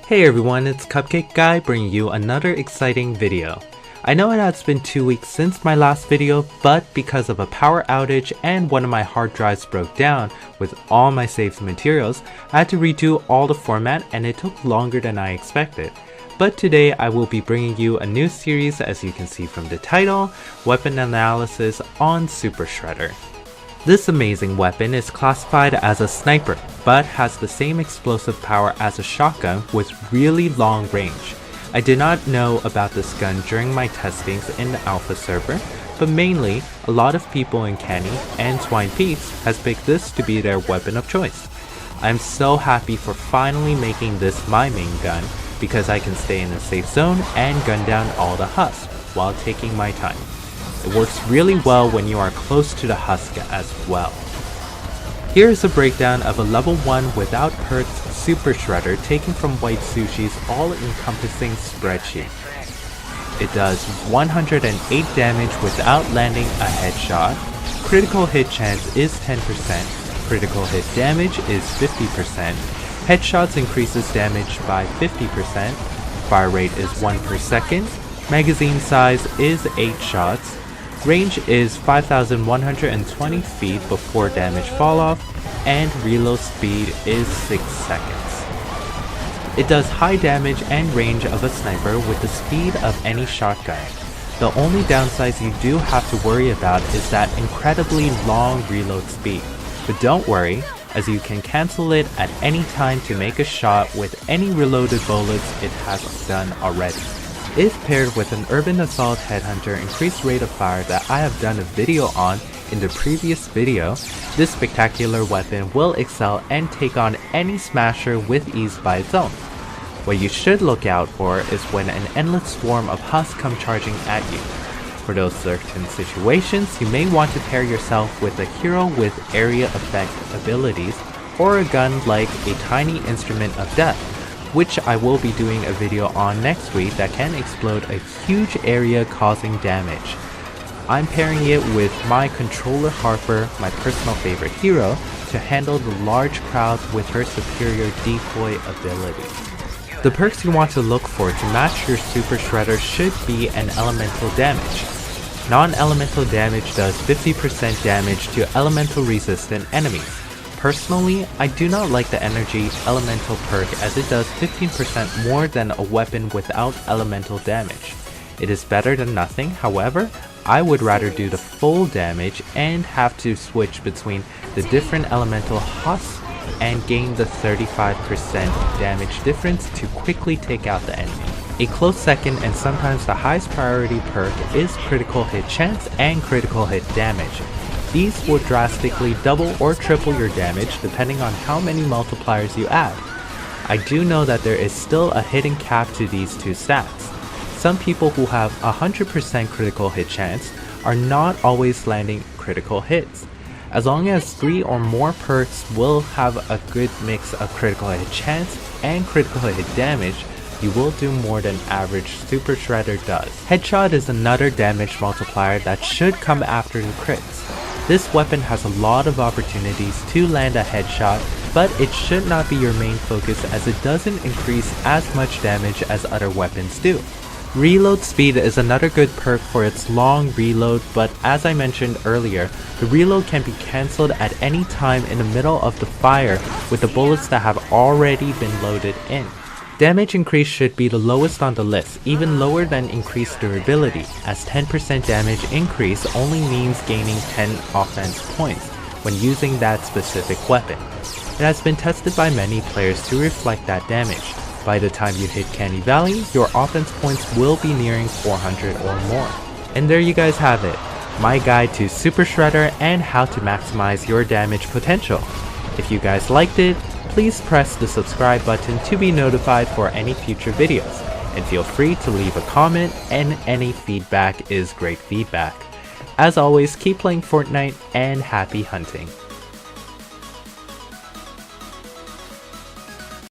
Hey everyone, it's Cupcake Guy bringing you another exciting video. I know it has been 2 weeks since my last video, but because of a power outage and one of my hard drives broke down with all my saved materials, I had to redo all the format and it took longer than I expected. But today I will be bringing you a new series, as you can see from the title, Weapon Analysis on Super Shredder. This amazing weapon is classified as a sniper, but has the same explosive power as a shotgun with really long range. I did not know about this gun during my testings in the alpha server, but mainly, a lot of people in Canny and Twine Peaks has picked this to be their weapon of choice. I'm so happy for finally making this my main gun, because I can stay in a safe zone and gun down all the husks while taking my time. It works really well when you are close to the husk as well. Here is a breakdown of a level 1 without perks Super Shredder taken from White Sushi's all-encompassing spreadsheet. It does 108 damage without landing a headshot, critical hit chance is 10%, critical hit damage is 50%, headshots increases damage by 50%, fire rate is 1 per second, magazine size is 8 shots, range is 5,120 feet before damage fall off, and reload speed is 6 seconds. It does high damage and range of a sniper with the speed of any shotgun. The only downsides you do have to worry about is that incredibly long reload speed. But don't worry, as you can cancel it at any time to make a shot with any reloaded bullets it has done already. If paired with an Urban Assault Headhunter increased rate of fire that I have done a video on in the previous video, this spectacular weapon will excel and take on any smasher with ease by its own. What you should look out for is when an endless swarm of husks come charging at you. For those certain situations, you may want to pair yourself with a hero with area effect abilities or a gun like a tiny instrument of death, which I will be doing a video on next week that can explode a huge area causing damage. I'm pairing it with my controller Harper, my personal favorite hero, to handle the large crowds with her superior decoy ability. The perks you want to look for to match your Super Shredder should be an elemental damage. Non-elemental damage does 50% damage to elemental resistant enemies. Personally, I do not like the energy elemental perk as it does 15% more than a weapon without elemental damage. It is better than nothing, however, I would rather do the full damage and have to switch between the different elemental husks and gain the 35% damage difference to quickly take out the enemy. A close second and sometimes the highest priority perk is critical hit chance and critical hit damage. These will drastically double or triple your damage depending on how many multipliers you add. I do know that there is still a hidden cap to these two stats. Some people who have 100% critical hit chance are not always landing critical hits. As long as 3 or more perks will have a good mix of critical hit chance and critical hit damage, you will do more than average Super Shredder does. Headshot is another damage multiplier that should come after the crits. This weapon has a lot of opportunities to land a headshot, but it should not be your main focus as it doesn't increase as much damage as other weapons do. Reload speed is another good perk for its long reload, but as I mentioned earlier, the reload can be cancelled at any time in the middle of the fire with the bullets that have already been loaded in. Damage increase should be the lowest on the list, even lower than increased durability, as 10% damage increase only means gaining 10 offense points when using that specific weapon. It has been tested by many players to reflect that damage. By the time you hit Candy Valley, your offense points will be nearing 400 or more. And there you guys have it, my guide to Super Shredder and how to maximize your damage potential. If you guys liked it, please press the subscribe button to be notified for any future videos, and feel free to leave a comment, and any feedback is great feedback. As always, keep playing Fortnite and happy hunting.